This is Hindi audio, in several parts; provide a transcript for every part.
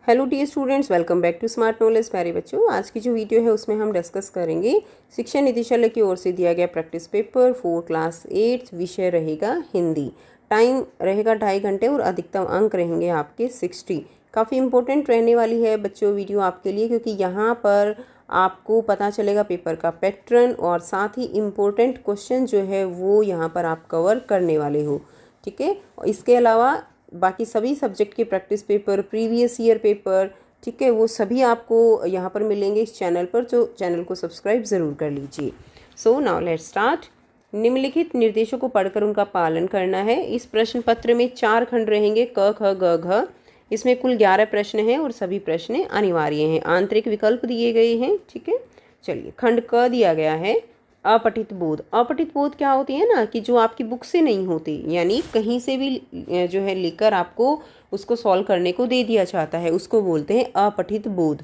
Hello dear students, welcome back to Smart Knowledge. प्यारे बच्चों, आज की जो वीडियो है उसमें हम डिस्कस करेंगे शिक्षा निदेशालय की ओर से दिया गया प्रैक्टिस पेपर 4 क्लास 8। विषय रहेगा हिंदी। टाइम रहेगा 2.5 घंटे और अधिकतम अंक रहेंगे आपके 60। काफ़ी इंपॉर्टेंट रहने वाली है बच्चों वीडियो आपके लिए, क्योंकि यहाँ पर आपको पता चलेगा पेपर का पैटर्न और साथ ही इम्पोर्टेंट क्वेश्चन जो है वो यहाँ पर आप कवर करने वाले हो। ठीक है, इसके अलावा बाकी सभी सब्जेक्ट के practice paper, previous year paper, ठीक है, वो सभी आपको यहाँ पर मिलेंगे इस चैनल पर, जो चैनल को सब्सक्राइब ज़रूर कर लीजिए। So now let's start. निम्नलिखित निर्देशों को पढ़कर उनका पालन करना है। इस प्रश्न पत्र में 4 खंड रहेंगे, क ख ग घ। इसमें कुल 11 प्रश्न हैं और सभी प्रश्न अनिवार्य हैं। आंतरिक विकल्प दिए गए हैं। ठीक है, चलिए खंड क दिया गया है अपठित बोध। अपठित बोध क्या होती है ना, कि जो आपकी बुक से नहीं होती, यानी कहीं से भी जो है लेकर आपको उसको सॉल्व करने को दे दिया जाता है, उसको बोलते हैं अपठित बोध।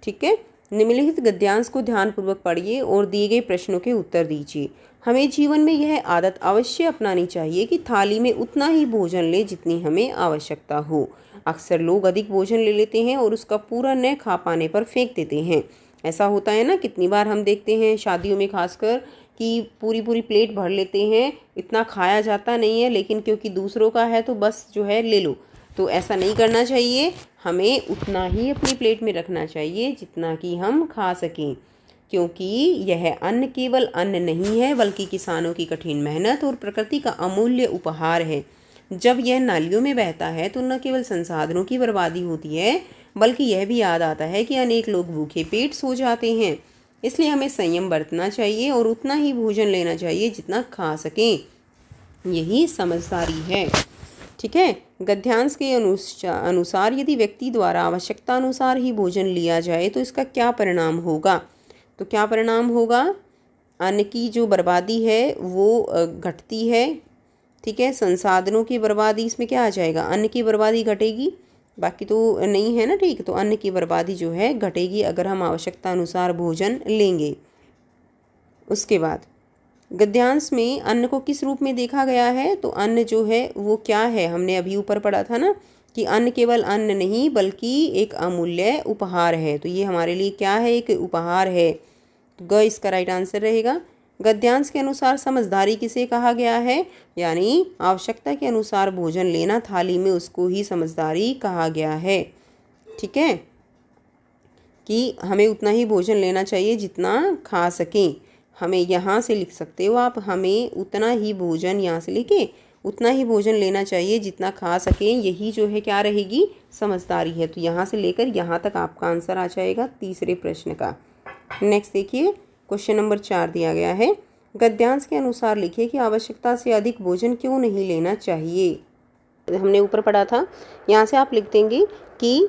ठीक है, निम्नलिखित गद्यांश को ध्यानपूर्वक पढ़िए और दिए गए प्रश्नों के उत्तर दीजिए। हमें जीवन में यह आदत अवश्य अपनानी चाहिए कि थाली में उतना ही भोजन ले जितनी हमें आवश्यकता हो। अक्सर लोग अधिक भोजन ले लेते हैं और उसका पूरा न खा पाने पर फेंक देते हैं। ऐसा होता है ना, कितनी बार हम देखते हैं शादियों में खासकर कि पूरी पूरी प्लेट भर लेते हैं, इतना खाया जाता नहीं है, लेकिन क्योंकि दूसरों का है तो बस जो है ले लो। तो ऐसा नहीं करना चाहिए, हमें उतना ही अपनी प्लेट में रखना चाहिए जितना कि हम खा सकें, क्योंकि यह अन्न केवल अन्न नहीं है बल्कि किसानों की कठिन मेहनत और प्रकृति का अमूल्य उपहार है। जब यह नालियों में बहता है तो न केवल संसाधनों की बर्बादी होती है, बल्कि यह भी याद आता है कि अनेक लोग भूखे पेट सो जाते हैं। इसलिए हमें संयम बरतना चाहिए और उतना ही भोजन लेना चाहिए जितना खा सकें। यही समझदारी है। ठीक है, गद्यांश के अनुसार यदि व्यक्ति द्वारा आवश्यकता अनुसार ही भोजन लिया जाए तो इसका क्या परिणाम होगा? तो क्या परिणाम होगा? अन्न की जो बर्बादी है वो घटती है। ठीक है, संसाधनों की बर्बादी, इसमें क्या आ जाएगा? अन्न की बर्बादी घटेगी, बाकी तो नहीं है ना। ठीक, तो अन्न की बर्बादी जो है घटेगी अगर हम आवश्यकता अनुसार भोजन लेंगे। उसके बाद गद्यांश में अन्न को किस रूप में देखा गया है? तो अन्न जो है वो क्या है? हमने अभी ऊपर पढ़ा था ना कि अन्न केवल अन्न नहीं बल्कि एक अमूल्य उपहार है। तो ये हमारे लिए क्या है? एक उपहार है। तो ग इसका राइट आंसर रहेगा। गद्यांश के अनुसार समझदारी किसे कहा गया है? यानी आवश्यकता के अनुसार भोजन लेना थाली में, उसको ही समझदारी कहा गया है। ठीक है, कि हमें उतना ही भोजन लेना चाहिए जितना खा सकें। हमें यहाँ से लिख सकते हो आप, हमें उतना ही भोजन, यहाँ से लेके उतना ही भोजन लेना चाहिए जितना खा सकें। यही जो है क्या रहेगी? समझदारी है। तो यहाँ से लेकर यहाँ तक आपका आंसर आ जाएगा तीसरे प्रश्न का। नेक्स्ट देखिए, क्वेश्चन नंबर 4 दिया गया है। गद्यांश के अनुसार लिखिए कि आवश्यकता से अधिक भोजन क्यों नहीं लेना चाहिए। हमने ऊपर पढ़ा था, यहाँ से आप लिख देंगे कि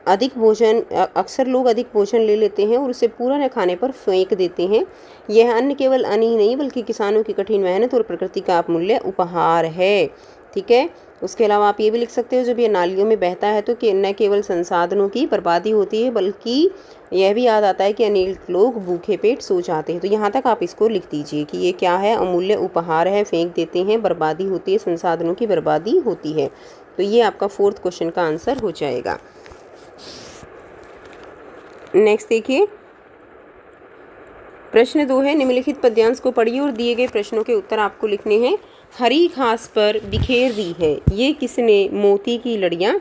अधिक भोजन, अक्सर लोग अधिक भोजन ले लेते हैं और उसे पूरा न खाने पर फेंक देते हैं। यह अन्न केवल अन्न ही नहीं बल्कि किसानों की कठिन मेहनत और प्रकृति का अमूल्य उपहार है। ठीक है, उसके अलावा आप ये भी लिख सकते हो, जब ये नालियों में बहता है तो कि न केवल संसाधनों की बर्बादी होती है बल्कि यह भी याद आता है कि अनेक लोग भूखे पेट सो जाते हैं। तो यहाँ तक आप इसको लिख दीजिए कि ये क्या है? अमूल्य उपहार है, फेंक देते हैं, बर्बादी होती है, संसाधनों की बर्बादी होती है। तो ये आपका 4th क्वेश्चन का आंसर हो जाएगा। नेक्स्ट देखिए, प्रश्न 2 है। निम्नलिखित पद्यांश को पढ़िए और दिए गए प्रश्नों के उत्तर आपको लिखने हैं। हरी घास पर बिखेर दी है ये किसने मोती की लड़ियाँ,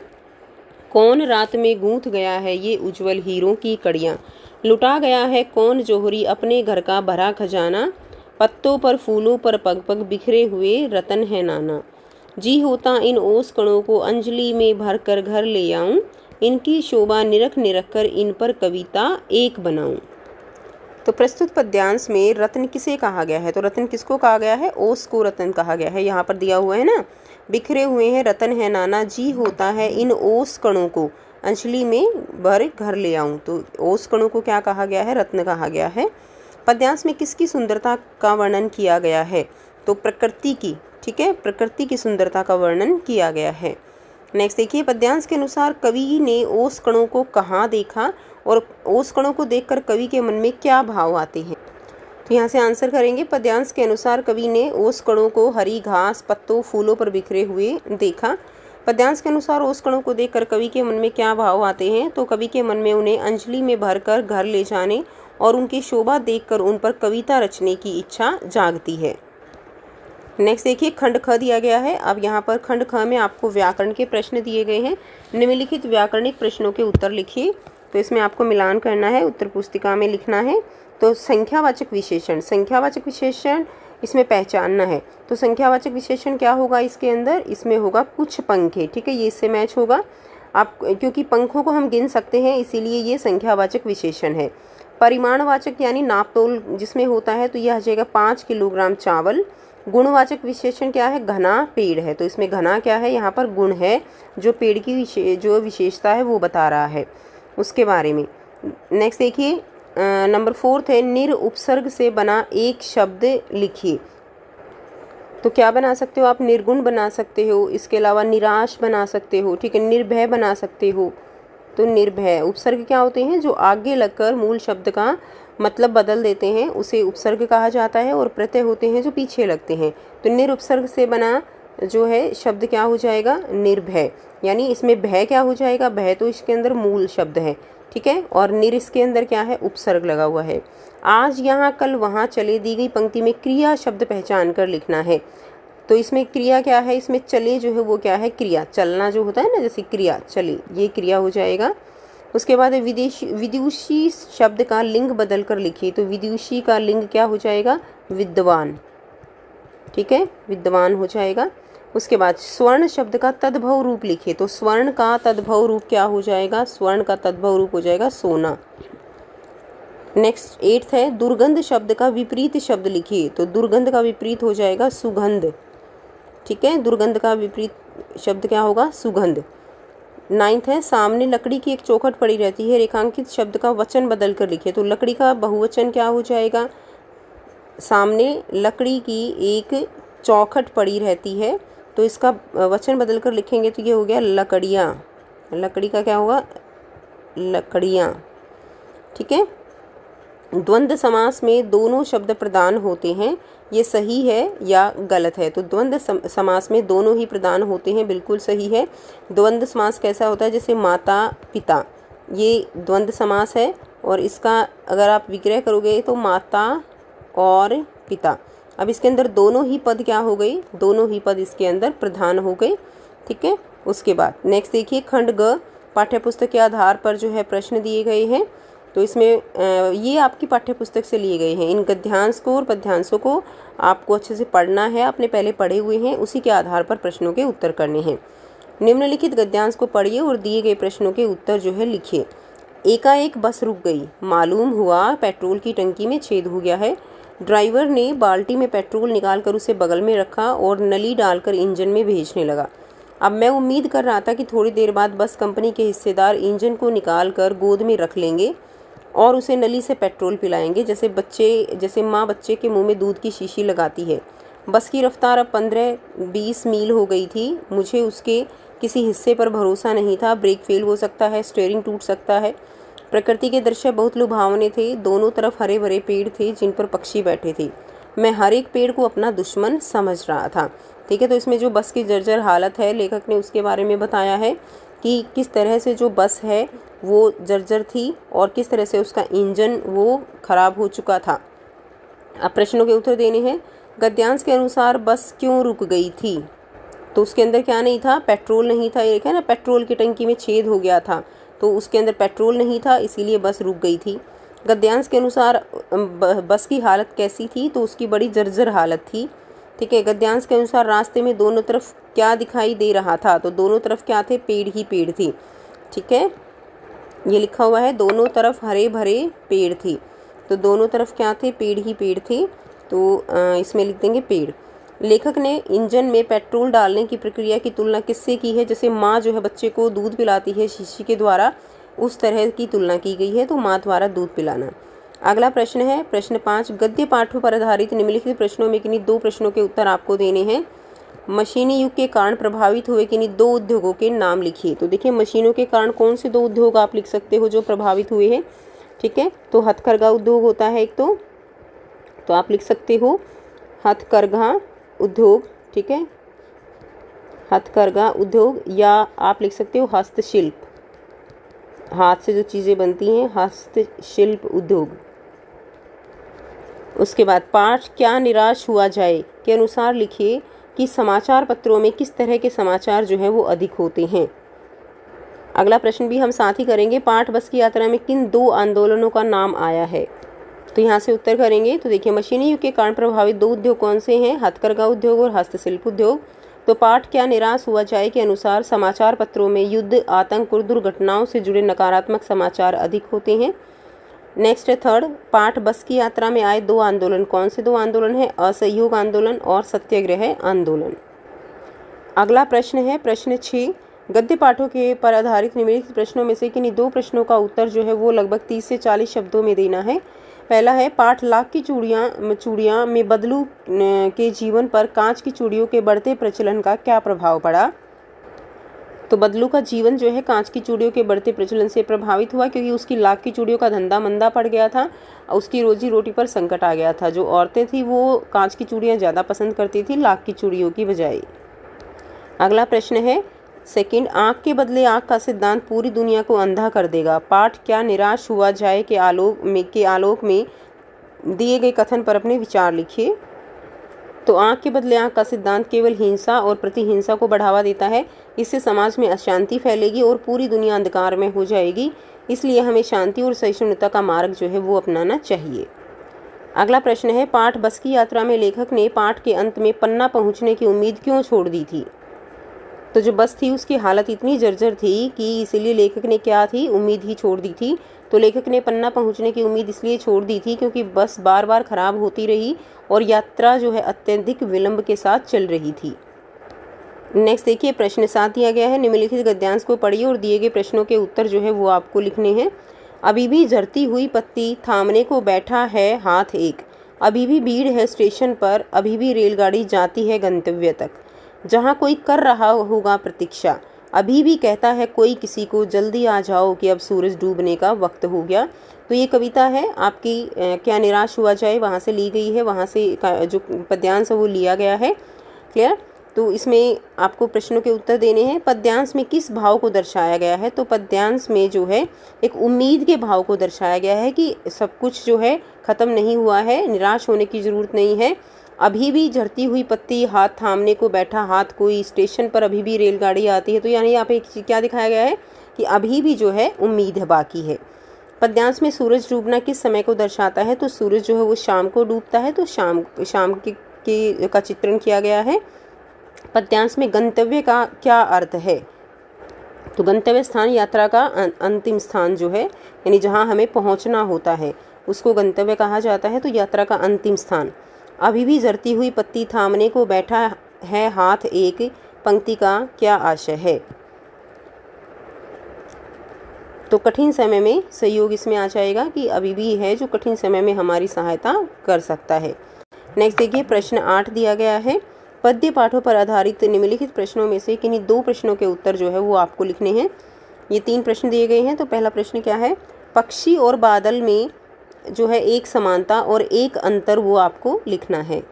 कौन रात में गूंथ गया है ये उज्जवल हीरों की कड़ियाँ, लुटा गया है कौन जोहरी अपने घर का भरा खजाना, पत्तों पर फूलों पर पग पग बिखरे हुए रतन है नाना, जी होता इन ओस कणों को अंजलि में भर कर घर ले आऊं, इनकी शोभा निरख निरख कर इन पर कविता एक बनाऊं। तो प्रस्तुत पद्यांश में रत्न किसे कहा गया है? तो रत्न किसको कहा गया है? ओस को रत्न कहा गया है। यहाँ पर दिया हुआ है ना, बिखरे हुए हैं रतन है नाना, जी होता है इन ओस कणों को अंजलि में भर घर ले आऊं। तो ओस कणों को क्या कहा गया है? रत्न कहा गया है। पद्यांश में किसकी सुंदरता का वर्णन किया गया है? तो प्रकृति की। ठीक है, प्रकृति की सुंदरता का वर्णन किया गया है। नेक्स्ट देखिए, पद्यांश के अनुसार कवि ने ओस कणों को कहाँ देखा और ओस कणों को देखकर कवि के मन में क्या भाव आते हैं? तो यहाँ से आंसर करेंगे। पद्यांश के अनुसार कवि ने ओस कणों को हरी घास, पत्तों, फूलों पर बिखरे हुए देखा। पद्यांश के अनुसार ओस कणों को देखकर कवि के मन में क्या भाव आते हैं? तो कवि के मन में उन्हें अंजलि में भरकर घर ले जाने और उनकी शोभा देखकर उन पर कविता रचने की इच्छा जागती है। नेक्स्ट देखिए, खंड ख दिया गया है। अब यहाँ पर खंड ख में आपको व्याकरण के प्रश्न दिए गए हैं। निम्नलिखित व्याकरणिक प्रश्नों के उत्तर लिखिए। तो इसमें आपको मिलान करना है, उत्तर पुस्तिका में लिखना है। तो संख्यावाचक विशेषण, संख्यावाचक विशेषण इसमें पहचानना है। तो संख्यावाचक विशेषण क्या होगा इसके अंदर? इसमें होगा कुछ पंखे। ठीक है, ये इससे मैच होगा। आप क्योंकि पंखों को हम गिन सकते हैं इसीलिए ये संख्यावाचक विशेषण है। परिमाणवाचक यानी नापतोल जिसमें होता है तो यह आ जाएगा 5 किलोग्राम चावल। गुणवाचक विशेषण क्या है? घना पेड़ है। तो इसमें घना क्या है? यहाँ पर गुण है, जो पेड़ की जो विशेषता है वो बता रहा है उसके बारे में। नेक्स्ट देखिए, नंबर 4 है, निर उपसर्ग से बना एक शब्द लिखिए। तो क्या बना सकते हो आप? निर्गुण बना सकते हो, इसके अलावा निराश बना सकते हो, ठीक है, निर्भय बना सकते हो। तो निर्भय, उपसर्ग क्या होते हैं? जो आगे लगकर मूल शब्द का मतलब बदल देते हैं उसे उपसर्ग कहा जाता है, और प्रत्यय होते हैं जो पीछे लगते हैं। तो निर उपसर्ग से बना जो है शब्द क्या हो जाएगा? निर्भय। यानी इसमें भय क्या हो जाएगा? भय तो इसके अंदर मूल शब्द है, ठीक है, और निर इसके अंदर क्या है? उपसर्ग लगा हुआ है। आज यहाँ कल वहाँ चले दी गई पंक्ति में क्रिया शब्द पहचान कर लिखना है। तो इसमें क्रिया क्या है? इसमें चले जो है वो क्या है? क्रिया। चलना जो होता है ना, जैसे क्रिया, चले, ये क्रिया हो जाएगा। उसके बाद विदुषी शब्द का लिंग बदल कर लिखिए। तो विदुषी का लिंग क्या हो जाएगा? विद्वान, ठीक है, विद्वान हो जाएगा। उसके बाद स्वर्ण शब्द का तद्भव रूप लिखिए। तो स्वर्ण का तद्भव रूप क्या हो जाएगा? स्वर्ण का तद्भव रूप हो जाएगा सोना। नेक्स्ट 8 है, दुर्गंध शब्द का विपरीत शब्द लिखिए। तो दुर्गंध का विपरीत हो जाएगा सुगंध, ठीक है, दुर्गंध का विपरीत शब्द क्या होगा? सुगंध। 9 है, सामने लकड़ी की एक चौखट पड़ी रहती है, रेखांकित शब्द का वचन बदल कर लिखिए। तो लकड़ी का बहुवचन क्या हो जाएगा? सामने लकड़ी की एक चौखट पड़ी रहती है, तो इसका वचन बदल कर लिखेंगे तो ये हो गया लकड़ियाँ। लकड़ी का क्या होगा? लकड़ियाँ, ठीक है। द्वंद्व समास में दोनों शब्द प्रदान होते हैं, ये सही है या गलत है? तो द्वंद्व समास में दोनों ही प्रदान होते हैं, बिल्कुल सही है। द्वंद्व समास कैसा होता है? जैसे माता पिता, ये द्वंद्व समास है, और इसका अगर आप विग्रह करोगे तो माता और पिता। अब इसके अंदर दोनों ही पद क्या हो गई? दोनों ही पद इसके अंदर प्रधान हो गए, ठीक है। उसके बाद नेक्स्ट देखिए, खंड ग, पाठ्यपुस्तक के आधार पर जो है प्रश्न दिए गए हैं। तो इसमें ये आपकी पाठ्यपुस्तक से लिए गए हैं। इन गद्यांश को और पद्यांशों को आपको अच्छे से पढ़ना है, आपने पहले पढ़े हुए हैं, उसी के आधार पर प्रश्नों के उत्तर करने हैं। निम्नलिखित गद्यांश को पढ़िए और दिए गए प्रश्नों के उत्तर जो है लिखिए। एकाएक बस रुक गई, मालूम हुआ पेट्रोल की टंकी में छेद हो गया है। ड्राइवर ने बाल्टी में पेट्रोल निकालकर उसे बगल में रखा और नली डालकर इंजन में भेजने लगा। अब मैं उम्मीद कर रहा था कि थोड़ी देर बाद बस कंपनी के हिस्सेदार इंजन को निकाल कर गोद में रख लेंगे और उसे नली से पेट्रोल पिलाएंगे, जैसे माँ बच्चे के मुंह में दूध की शीशी लगाती है। बस की रफ्तार अब 15-20 मील हो गई थी। मुझे उसके किसी हिस्से पर भरोसा नहीं था। ब्रेक फेल हो सकता है, स्टीयरिंग टूट सकता है। प्रकृति के दृश्य बहुत लुभावने थे। दोनों तरफ हरे भरे पेड़ थे जिन पर पक्षी बैठे थे। मैं हर एक पेड़ को अपना दुश्मन समझ रहा था, ठीक है। तो इसमें जो बस की जर्जर हालत है, लेखक ने उसके बारे में बताया है कि किस तरह से जो बस है वो जर्जर थी और किस तरह से उसका इंजन वो खराब हो चुका था। अब प्रश्नों के उत्तर देने हैं। गद्यांश के अनुसार बस क्यों रुक गई थी? तो उसके अंदर क्या नहीं था? पेट्रोल नहीं था। ये लिखा है ना, पेट्रोल की टंकी में छेद हो गया था, तो उसके अंदर पेट्रोल नहीं था, इसीलिए बस रुक गई थी। गद्यांश के अनुसार बस की हालत कैसी थी? तो उसकी बड़ी जर्जर हालत थी, ठीक है। गद्यांश के अनुसार रास्ते में दोनों तरफ क्या दिखाई दे रहा था? तो दोनों तरफ क्या थे? पेड़ ही पेड़ थी, ठीक है। ये लिखा हुआ है, दोनों तरफ हरे भरे पेड़ थे। तो दोनों तरफ क्या थे? पेड़ ही पेड़ थे। तो इसमें लिख देंगे पेड़। लेखक ने इंजन में पेट्रोल डालने की प्रक्रिया की तुलना किससे की है? जैसे माँ जो है बच्चे को दूध पिलाती है शीशी के द्वारा, उस तरह की तुलना की गई है। तो माँ द्वारा दूध पिलाना। अगला प्रश्न है प्रश्न 5, गद्य पाठों पर आधारित निम्नलिखित प्रश्नों में किन्हीं 2 प्रश्नों के उत्तर आपको देने हैं। मशीनी युग के कारण प्रभावित हुए किन्हीं 2 उद्योगों के नाम लिखिए। तो देखिए, मशीनों के कारण कौन से 2 उद्योग आप लिख सकते हो जो प्रभावित हुए हैं, ठीक है। तो हथकरघा उद्योग होता है एक, तो आप लिख सकते हो हथकरघा उद्योग, ठीक है। हथकरघा उद्योग, या आप लिख सकते हो हस्तशिल्प, हाथ से जो चीज़ें बनती हैं, हस्तशिल्प उद्योग। उसके बाद पाठ क्या निराश हुआ जाए के अनुसार लिखिए कि समाचार पत्रों में किस तरह के समाचार जो है वो अधिक होते हैं। अगला प्रश्न भी हम साथ ही करेंगे, पाठ बस की यात्रा में किन 2 आंदोलनों का नाम आया है। तो यहाँ से उत्तर करेंगे। तो देखिए, मशीनी युग के कारण प्रभावित 2 उद्योग कौन से हैं, हथकरघा उद्योग और हस्तशिल्प उद्योग। तो पाठ क्या निराश हुआ जाए के अनुसार समाचार पत्रों में युद्ध, आतंक और दुर्घटनाओं से जुड़े नकारात्मक समाचार अधिक होते हैं। नेक्स्ट है थर्ड, पाठ बस की यात्रा में आए 2 आंदोलन कौन से 2 आंदोलन है, असहयोग आंदोलन और सत्याग्रह आंदोलन। अगला प्रश्न है प्रश्न 6, गद्य पाठों के पर आधारित निम्नलिखित प्रश्नों में से किन्हीं 2 प्रश्नों का उत्तर जो है वो लगभग 30 से 40 शब्दों में देना है। पहला है, पाठ लाख की चूड़ियाँ में बदलू के जीवन पर कांच की चूड़ियों के बढ़ते प्रचलन का क्या प्रभाव पड़ा। तो बदलू का जीवन जो है कांच की चूड़ियों के बढ़ते प्रचलन से प्रभावित हुआ, क्योंकि उसकी लाख की चूड़ियों का धंधा मंदा पड़ गया था, उसकी रोजी रोटी पर संकट आ गया था। जो औरतें थी वो कांच की चूड़ियाँ ज़्यादा पसंद करती थी लाख की चूड़ियों की बजाय। अगला प्रश्न है सेकंड, आँख के बदले आँख का सिद्धांत पूरी दुनिया को अंधा कर देगा। पाठ क्या निराश हुआ जाए के आलोक में दिए गए कथन पर अपने विचार लिखिए। तो आँख के बदले आँख का सिद्धांत केवल हिंसा और प्रतिहिंसा को बढ़ावा देता है। इससे समाज में अशांति फैलेगी और पूरी दुनिया अंधकार में हो जाएगी। इसलिए हमें शांति और सहिष्णुता का मार्ग जो है वो अपनाना चाहिए। अगला प्रश्न है, पाठ बस की यात्रा में लेखक ने पाठ के अंत में पन्ना पहुंचने की उम्मीद क्यों छोड़ दी थी। तो जो बस थी उसकी हालत इतनी जर्जर थी कि इसीलिए लेखक ने क्या थी, उम्मीद ही छोड़ दी थी। तो लेखक ने पन्ना पहुंचने की उम्मीद इसलिए छोड़ दी थी क्योंकि बस बार बार खराब होती रही और यात्रा जो है अत्यधिक विलंब के साथ चल रही थी। नेक्स्ट देखिए, प्रश्न 7 दिया गया है, निम्नलिखित गद्यांश को पढ़िए और दिए गए प्रश्नों के उत्तर जो है वो आपको लिखने हैं। अभी भी झरती हुई पत्ती, थामने को बैठा है हाथ एक, अभी भी भीड़ है स्टेशन पर, अभी भी रेलगाड़ी जाती है गंतव्य तक, जहाँ कोई कर रहा होगा प्रतीक्षा, अभी भी कहता है कोई किसी को जल्दी आ जाओ कि अब सूरज डूबने का वक्त हो गया। तो ये कविता है आपकी क्या निराश हुआ जाए वहाँ से ली गई है, वहाँ से जो पद्यांश है वो लिया गया है। क्लियर। तो इसमें आपको प्रश्नों के उत्तर देने हैं। पद्यांश में किस भाव को दर्शाया गया है। तो पद्यांश में जो है एक उम्मीद के भाव को दर्शाया गया है कि सब कुछ जो है ख़त्म नहीं हुआ है, निराश होने की ज़रूरत नहीं है। अभी भी झरती हुई पत्ती, हाथ थामने को बैठा हाथ कोई, स्टेशन पर अभी भी रेलगाड़ी आती है। तो यानी यहाँ पे क्या दिखाया गया है कि अभी भी जो है उम्मीद है, बाकी है। पद्यांश में सूरज डूबना किस समय को दर्शाता है। तो सूरज जो है वो शाम को डूबता है, तो शाम का चित्रण किया गया है। पद्यांश में गंतव्य का क्या अर्थ है। तो गंतव्य स्थान यात्रा का अंतिम स्थान जो है, यानी जहाँ हमें पहुँचना होता है उसको गंतव्य कहा जाता है। तो यात्रा का अंतिम स्थान। अभी भी झरती हुई पत्ती, थामने को बैठा है हाथ एक, पंक्ति का क्या आशय है। तो कठिन समय में सहयोग इसमें आ जाएगा कि अभी भी है जो कठिन समय में हमारी सहायता कर सकता है। नेक्स्ट देखिए, प्रश्न 8 दिया गया है, पद्य पाठों पर आधारित निम्नलिखित प्रश्नों में से किन्हीं 2 प्रश्नों के उत्तर जो है वो आपको लिखने हैं। ये 3 प्रश्न दिए गए हैं। तो पहला प्रश्न क्या है, पक्षी और बादल में जो है एक समानता और एक अंतर वो आपको लिखना है।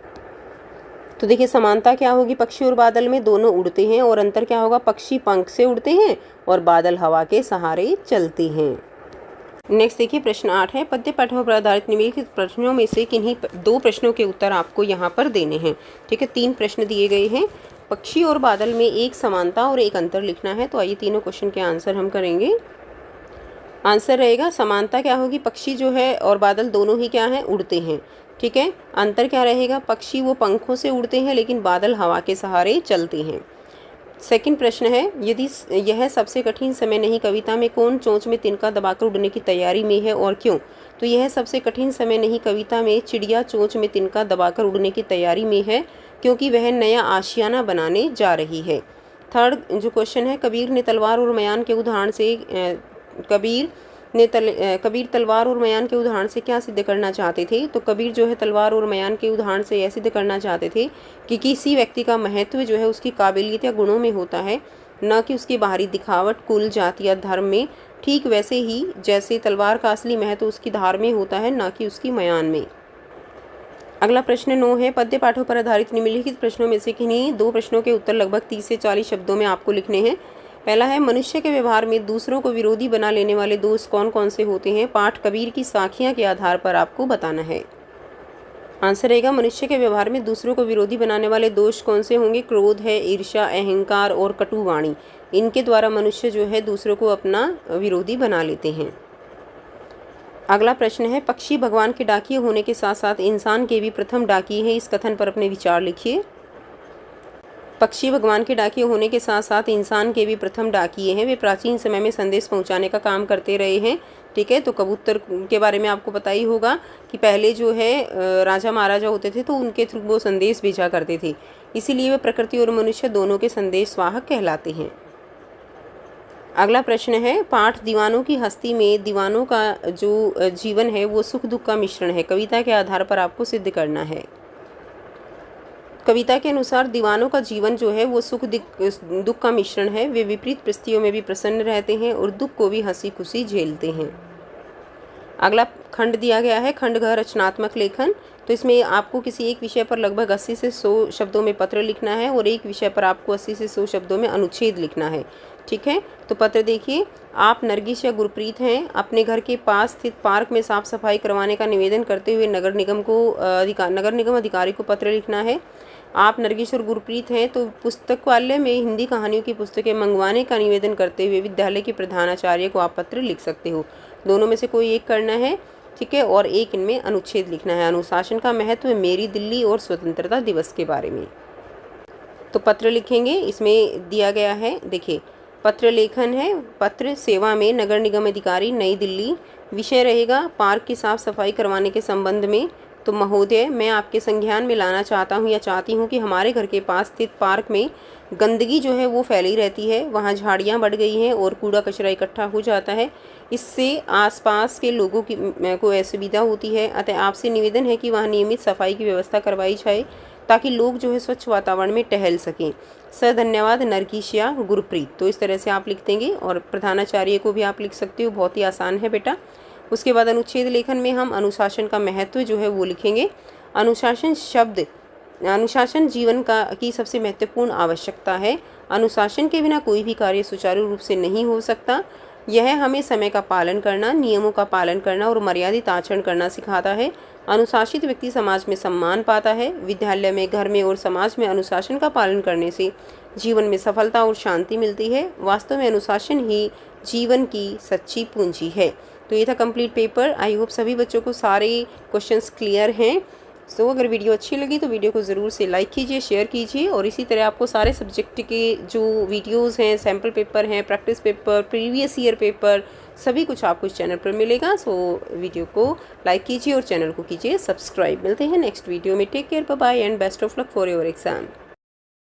तो देखिए, समानता क्या होगी, पक्षी और बादल में दोनों उड़ते हैं, और अंतर क्या होगा, पक्षी पंख से उड़ते हैं और बादल हवा के सहारे चलते हैं। नेक्स्ट देखिए, प्रश्न 8 है, पद्य पाठों पर आधारित निम्नलिखित प्रश्नों में से किन्हीं 2 प्रश्नों के उत्तर आपको यहाँ पर देने हैं। ठीक है, 3 प्रश्न दिए गए हैं, पक्षी और बादल में एक समानता और एक अंतर लिखना है। तो आइए तीनों क्वेश्चन के आंसर हम करेंगे। आंसर रहेगा, समानता क्या होगी, पक्षी जो है और बादल दोनों ही क्या हैं, उड़ते हैं। ठीक है। अंतर क्या रहेगा, पक्षी वो पंखों से उड़ते हैं लेकिन बादल हवा के सहारे चलते हैं। सेकंड प्रश्न है, यदि यह सबसे कठिन समय नहीं, कविता में कौन चोंच में तिनका दबाकर उड़ने की तैयारी में है और क्यों। तो यह सबसे कठिन समय नहीं, कविता में चिड़िया चोंच में तिनका दबाकर उड़ने की तैयारी में है क्योंकि वह नया आशियाना बनाने जा रही है। थर्ड जो क्वेश्चन है, कबीर तलवार और मयान के उदाहरण से क्या सिद्ध करना चाहते थे। तो कबीर जो है तलवार और मयान के उदाहरण से यह सिद्ध करना चाहते थे कि किसी व्यक्ति का महत्व जो है उसकी काबिलियत या गुणों में होता है, न कि उसकी बाहरी दिखावट, कुल, जाति या धर्म में। ठीक वैसे ही जैसे तलवार का असली महत्व उसकी धार में होता है, न कि उसकी मयान में। अगला प्रश्न 9 है, पद्य पाठों पर आधारित निम्नलिखित प्रश्नों में से किन्हीं 2 प्रश्नों के उत्तर लगभग 30 से 40 शब्दों में आपको लिखने हैं। पहला है, मनुष्य के व्यवहार में दूसरों को विरोधी बना लेने वाले दोष कौन कौन से होते हैं? पाठ कबीर की साखियाँ के आधार पर आपको बताना है। आंसर रहेगा, मनुष्य के व्यवहार में दूसरों को विरोधी बनाने वाले दोष कौन से होंगे? क्रोध है, ईर्ष्या, अहंकार और कटु वाणी। इनके द्वारा मनुष्य जो है दूसरों को अपना विरोधी बना लेते हैं। अगला प्रश्न है, पक्षी भगवान के डाकिए होने के साथ साथ इंसान के भी प्रथम डाकिए हैं। इस कथन पर अपने विचार लिखिए। पक्षी भगवान के डाकिए होने के साथ साथ इंसान के भी प्रथम डाकिए हैं। वे प्राचीन समय में संदेश पहुंचाने का काम करते रहे हैं। ठीक है, तो कबूतर के बारे में आपको पता ही होगा कि पहले जो है राजा महाराजा होते थे तो उनके थ्रू वो संदेश भेजा करते थे, इसीलिए वे प्रकृति और मनुष्य दोनों के संदेश वाहक कहलाते हैं। अगला प्रश्न है, पाठ दीवानों की हस्ती में दीवानों का जो जीवन है वो सुख दुख का मिश्रण है। कविता के आधार पर आपको सिद्ध करना है। कविता के अनुसार दीवानों का जीवन जो है वो सुख दुख का मिश्रण है। वे विपरीत परिस्थितियों में भी प्रसन्न रहते हैं और दुख को भी हंसी खुशी झेलते हैं। अगला खंड दिया गया है, खंड घ रचनात्मक लेखन। तो इसमें आपको किसी एक विषय पर लगभग 80 से 100 शब्दों में पत्र लिखना है और एक विषय पर आपको 80 से 100 शब्दों में अनुच्छेद लिखना है। ठीक है, तो पत्र देखिए। आप नरगिस या गुरप्रीत हैं। अपने घर के पास स्थित पार्क में साफ सफाई करवाने का निवेदन करते हुए नगर निगम अधिकारी को पत्र लिखना है। आप नरगिस और गुरप्रीत हैं तो पुस्तकालय में हिंदी कहानियों की पुस्तकें मंगवाने का निवेदन करते हुए विद्यालय के प्रधानाचार्य को आप पत्र लिख सकते हो। दोनों में से कोई एक करना है। ठीक है, और एक इनमें अनुच्छेद लिखना है। अनुशासन का महत्व, मेरी दिल्ली और स्वतंत्रता दिवस के बारे में। तो पत्र लिखेंगे। इसमें दिया गया है, देखिए पत्र लेखन है। पत्र सेवा में नगर निगम अधिकारी, नई दिल्ली। विषय रहेगा पार्क की साफ सफाई करवाने के संबंध में। तो महोदय, मैं आपके संज्ञान में लाना चाहता हूँ या चाहती हूँ कि हमारे घर के पास स्थित पार्क में गंदगी जो है वो फैली रहती है। वहाँ झाड़ियाँ बढ़ गई हैं और कूड़ा कचरा इकट्ठा हो जाता है। इससे आसपास के लोगों को असुविधा होती है। अतः आपसे निवेदन है कि वहाँ नियमित सफाई की व्यवस्था करवाई जाए ताकि लोग जो है स्वच्छ वातावरण में टहल सकें। सर धन्यवाद, नरगिस या गुरप्रीत। तो इस तरह से आप लिख देंगे और प्रधानाचार्य को भी आप लिख सकते हो। बहुत ही आसान है बेटा। उसके बाद अनुच्छेद लेखन में हम अनुशासन का महत्व जो है वो लिखेंगे। अनुशासन जीवन की सबसे महत्वपूर्ण आवश्यकता है। अनुशासन के बिना कोई भी कार्य सुचारू रूप से नहीं हो सकता। यह हमें समय का पालन करना, नियमों का पालन करना और मर्यादित आचरण करना सिखाता है। अनुशासित व्यक्ति समाज में सम्मान पाता है। विद्यालय में, घर में और समाज में अनुशासन का पालन करने से जीवन में सफलता और शांति मिलती है। वास्तव में अनुशासन ही जीवन की सच्ची पूंजी है। तो ये था कंप्लीट पेपर। आई होप सभी बच्चों को सारे क्वेश्चंस क्लियर हैं। सो अगर वीडियो अच्छी लगी तो वीडियो को ज़रूर से लाइक कीजिए, शेयर कीजिए और इसी तरह आपको सारे सब्जेक्ट के जो वीडियोस हैं, सैम्पल पेपर हैं, practice paper, previous year paper, सभी कुछ आपको इस चैनल पर मिलेगा। सो वीडियो को लाइक कीजिए और चैनल को कीजिए सब्सक्राइब। मिलते हैं नेक्स्ट वीडियो में। Take care, bye bye and best of luck for your exam.